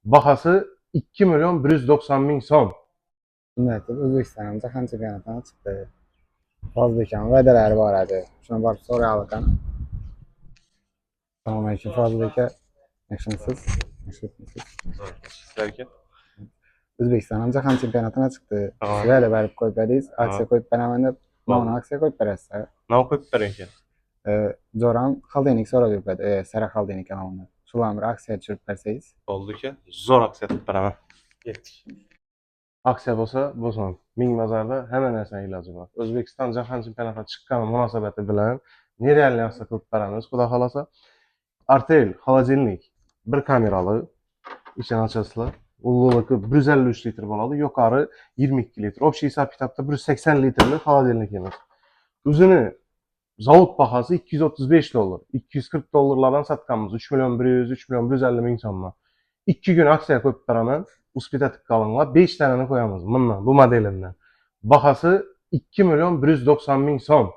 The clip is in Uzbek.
Bahası 2 milyon 190 bin son. Ümumiyyətlə Özbəkistanın Cahan çempionatına çıxdı. Fazlıkan vədələri var idi. Şuna bax sorayalım. Selamünaleyküm Fazlıka. Yaxşımısınız? Sizlerken. Özbekistanın Cahan çempionatına çıxdı. Tamam. Sizə də verib qoyub bədiz. Aksiya qoyub bənəməndə Vallahi. mana aksiya qoyub bərəsə. Ne yapıp verirken? Zoran Xaldenik sonra qoyub bədi. Sərə Xaldenik kanalında. Sulamır aksiya düşürüb bərsəyiz. Oldu ki zor aksiya tutup beraber. Yettik. Aksiya olsa bozman. Ming bazarda hemen ersen ilacı var. Özbekistan Cahan Çempionatına çıkan münasebeti bilen nereye aksiya kılıp beremiz? Kuda halasa. Artel, halacelnik, bir kameralı, içine açasılar. Ulluluğu 153 litre bolalı, yukarı 22 litre. Obşi hesap kitapta 180 litrelik halacelnik yemiz. Üzünü zavod bahası 235 dolar. 240 dolarlardan satkanımız 3 milyon 100, 3 milyon 150 bin sonuna. 2 gün aksiya koyup beraber uspita tıkkalınla 5 taneni koyamız. Bundan, bu modelinden. Bahası 2 milyon 190 bin son.